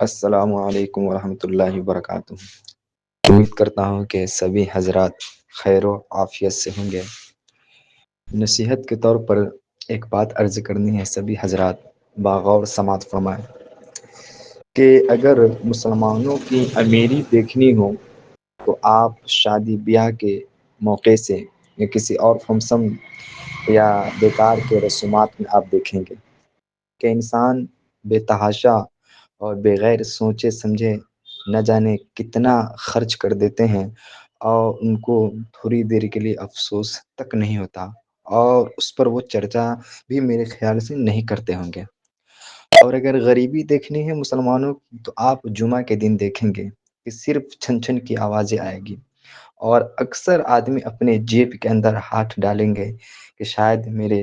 السلام علیکم ورحمۃ اللہ وبرکاتہ۔ امید کرتا ہوں کہ سبھی حضرات خیر و عافیت سے ہوں گے۔ نصیحت کے طور پر ایک بات عرض کرنی ہے، سبھی حضرات باغور سماعت فرمائیں کہ اگر مسلمانوں کی امیری دیکھنی ہو تو آپ شادی بیاہ کے موقع سے یا کسی اور فنکشن یا بیکار کے رسومات میں آپ دیکھیں گے کہ انسان بے تحاشا اور بغیر سوچے سمجھے نہ جانے کتنا خرچ کر دیتے ہیں، اور ان کو تھوڑی دیر کے لیے افسوس تک نہیں ہوتا، اور اس پر وہ چرچا بھی میرے خیال سے نہیں کرتے ہوں گے۔ اور اگر غریبی دیکھنی ہے مسلمانوں کی تو آپ جمعہ کے دن دیکھیں گے کہ صرف چھن چھن کی آوازیں آئے گی، اور اکثر آدمی اپنے جیب کے اندر ہاتھ ڈالیں گے کہ شاید میرے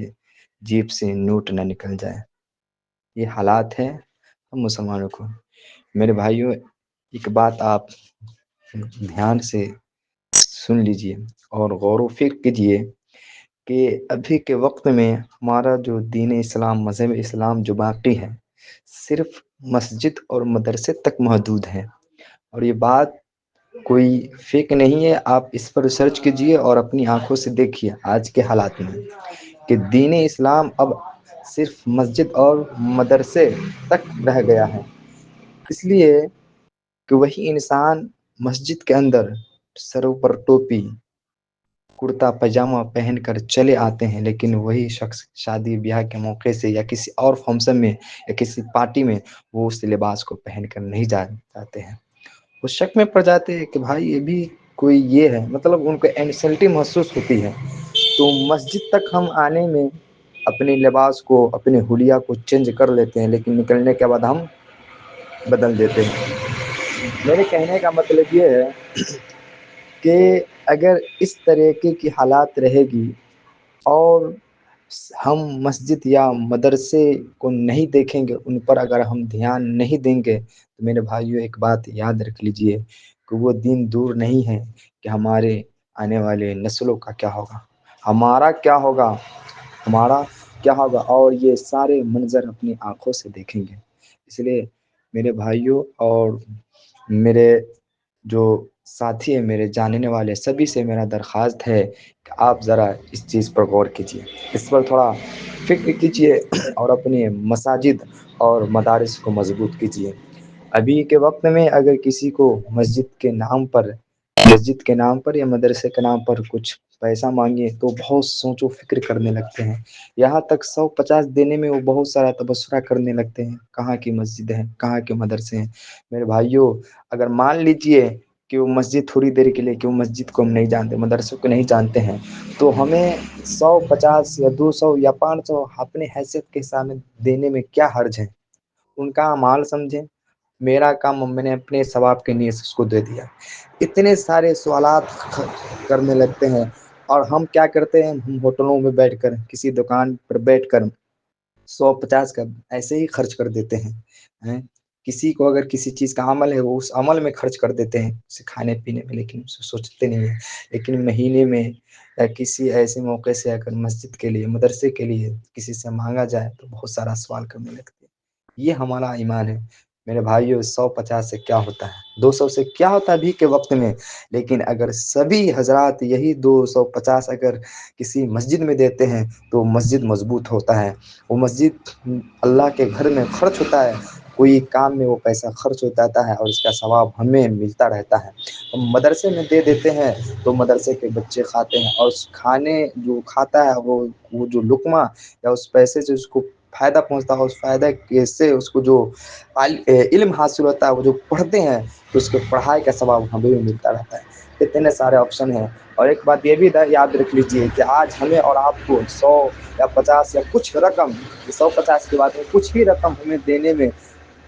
جیب سے نوٹ نہ نکل جائے۔ یہ حالات ہے ہم مسلمانوں کو۔ میرے بھائیوں، ایک بات آپ دھیان سے سن لیجئے اور غور و فکر کیجئے کہ ابھی کے وقت میں ہمارا جو دین اسلام، مذہب اسلام جو باقی ہے، صرف مسجد اور مدرسے تک محدود ہے۔ اور یہ بات کوئی فیک نہیں ہے، آپ اس پر ریسرچ کیجئے اور اپنی آنکھوں سے دیکھیے آج کے حالات میں کہ دین اسلام اب صرف مسجد اور مدرسے تک رہ گیا ہے۔ اس لیے کہ وہی انسان مسجد کے اندر سروں پر ٹوپی، کرتا پاجامہ پہن کر چلے آتے ہیں، لیکن وہی شخص شادی بیاہ کے موقع سے یا کسی اور فنکشن میں یا کسی پارٹی میں وہ اس لباس کو پہن کر نہیں جاتے ہیں۔ وہ شک میں پڑ جاتے ہیں کہ بھائی یہ بھی کوئی یہ ہے، مطلب ان کو انسلٹی محسوس ہوتی ہے۔ تو مسجد تک ہم آنے میں اپنے لباس کو، اپنے حلیہ کو چینج کر لیتے ہیں، لیکن نکلنے کے بعد ہم بدل دیتے ہیں۔ میرے کہنے کا مطلب یہ ہے کہ اگر اس طریقے کی حالات رہے گی اور ہم مسجد یا مدرسے کو نہیں دیکھیں گے، ان پر اگر ہم دھیان نہیں دیں گے تو میرے بھائیوں ایک بات یاد رکھ لیجئے کہ وہ دن دور نہیں ہے کہ ہمارے آنے والے نسلوں کا کیا ہوگا، ہمارا کیا ہوگا، ہمارا کیا ہوگا، اور یہ سارے منظر اپنی آنکھوں سے دیکھیں گے۔ اس لیے میرے بھائیوں اور میرے جو ساتھی ہیں، میرے جاننے والے سبھی سے میرا درخواست ہے کہ آپ ذرا اس چیز پر غور کیجیے، اس پر تھوڑا فکر کیجیے اور اپنے مساجد اور مدارس کو مضبوط کیجیے۔ ابھی کے وقت میں اگر کسی کو مسجد کے نام پر یا مدرسے کے نام پر کچھ پیسہ مانگے تو بہت سوچ و فکر کرنے لگتے ہیں، یہاں تک 150 دینے میں وہ بہت سارا تبصرہ کرنے لگتے ہیں، کہاں کی مسجد ہے، کہاں کے مدرسے ہیں۔ میرے بھائیوں، اگر مان لیجئے کہ وہ مسجد تھوڑی دیر کے لیے، کہ وہ مسجد کو ہم نہیں جانتے، مدرسے کو نہیں جانتے ہیں، تو ہمیں 150 یا 200 یا 500 اپنے حیثیت کے سامنے دینے میں کیا حرج ہے؟ ان کا اعمال سمجھیں، میرا کام میں نے اپنے ثواب کے نیت سے اس کو دے دیا۔ اتنے سارے سوالات کرنے لگتے ہیں، اور ہم کیا کرتے ہیں، ہم ہوٹلوں میں بیٹھ کر، کسی دکان پر بیٹھ کر 150 کا ایسے ہی خرچ کر دیتے ہیں۔ کسی کو اگر کسی چیز کا عمل ہے وہ اس عمل میں خرچ کر دیتے ہیں، اسے کھانے پینے میں، لیکن اسے سوچتے نہیں ہیں۔ لیکن مہینے میں یا کسی ایسے موقع سے اگر مسجد کے لیے، مدرسے کے لیے کسی سے مانگا جائے تو بہت سارا سوال کرنے لگتے ہیں۔ یہ ہمارا ایمان ہے۔ میرے بھائیو، 150 سے کیا ہوتا ہے، 200 سے کیا ہوتا ہے ابھی کے وقت میں؟ لیکن اگر سبھی حضرات یہی 250 اگر کسی مسجد میں دیتے ہیں تو مسجد مضبوط ہوتا ہے، وہ مسجد اللہ کے گھر میں خرچ ہوتا ہے، کوئی کام میں وہ پیسہ خرچ ہو جاتا ہے اور اس کا ثواب ہمیں ملتا رہتا ہے۔ ہم مدرسے میں دے دیتے ہیں تو مدرسے کے بچے کھاتے ہیں، اور اس کھانے جو کھاتا ہے وہ جو لقمہ یا اس پیسے سے اس کو فائدہ پہنچتا ہے، اس فائدہ سے اس کو جو علم حاصل ہوتا ہے، وہ جو پڑھتے ہیں تو اس کے پڑھائی کا ثواب ہمیں بھی ملتا رہتا ہے۔ اتنے سارے آپشن ہیں۔ اور ایک بات یہ بھی یاد رکھ لیجئے کہ آج ہمیں اور آپ کو 100 یا 50 یا کچھ رقم، 150 کے بعد میں کچھ بھی رقم ہمیں دینے میں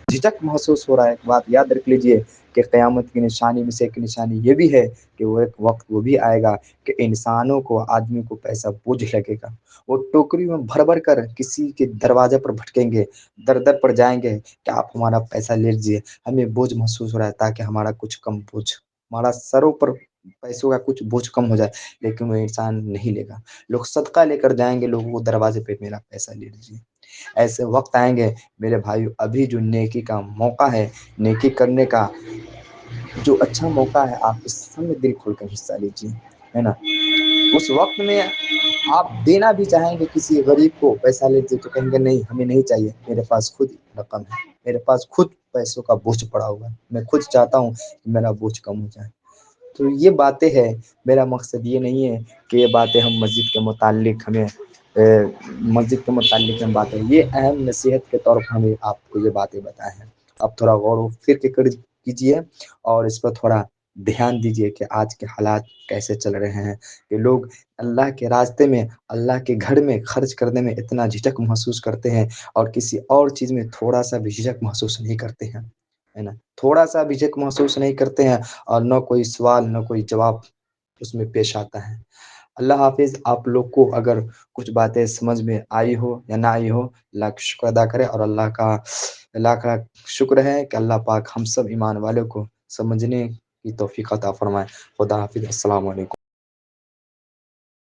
جھجک محسوس ہو رہا ہے، ایک بات یاد رکھ لیجئے کہ قیامت کی نشانی میں سے ایک نشانی یہ بھی ہے کہ وہ ایک وقت وہ بھی آئے گا کہ انسانوں کو، آدمی کو پیسہ بوجھ لگے گا۔ وہ ٹوکری میں بھر بھر کر کسی کے دروازے پر بھٹکیں گے، در در پر جائیں گے کہ آپ ہمارا پیسہ لے لیجیے۔ ہمیں بوجھ محسوس ہو رہا ہے تاکہ ہمارا کچھ کم بوجھ، ہمارا سروں پر پیسوں کا کچھ بوجھ کم ہو جائے، لیکن وہ انسان نہیں لے گا۔ لوگ صدقہ لے کر جائیں گے، لوگ وہ دروازے پہ میرا پیسہ لے لیجیے۔ ایسے وقت آئیں گے میرے بھائیو، ابھی جو نیکی کا موقع ہے، نیکی کرنے کا جو اچھا موقع ہے، آپ اس سب میں دل کھول کر حصہ لیجیے، ہے نا۔ اس وقت میں آپ دینا بھی چاہیں گے کسی غریب کو پیسہ لیتے تو کہیں گے نہیں ہمیں نہیں چاہیے، میرے پاس خود رقم ہے، میرے پاس خود پیسوں کا بوجھ پڑا ہوا ہے، میں خود چاہتا ہوں کہ میرا بوجھ کم ہو جائے۔ تو یہ باتیں ہیں، میرا مقصد یہ نہیں ہے کہ یہ باتیں ہم مسجد کے متعلق ہمیں مسجد کے متعلق ہم باتیں، یہ اہم نصیحت کے طور پر ہمیں آپ کو یہ باتیں بتائے ہیں۔ اب تھوڑا غور و فکر کیجیے اور اس پر تھوڑا دھیان دیجیے کہ آج کے حالات کیسے چل رہے ہیں، کہ لوگ اللہ کے راستے میں، اللہ کے گھر میں خرچ کرنے میں اتنا جھجک محسوس کرتے ہیں، اور کسی اور چیز میں تھوڑا سا بھی جھجک محسوس نہیں کرتے ہیں، ہے نا، تھوڑا سا بھی جھجک محسوس نہیں کرتے ہیں، اور نہ کوئی سوال نہ کوئی جواب اس میں پیش آتا ہے۔ اللہ حافظ۔ آپ لوگ کو اگر کچھ باتیں سمجھ میں آئی ہو یا نہ آئی ہو، اللہ کا شکر ادا کرے، اور اللہ کا شکر ہے کہ اللہ پاک ہم سب ایمان والوں کو سمجھنے کی توفیق عطا فرمائے۔ خدا حافظ۔ السلام علیکم۔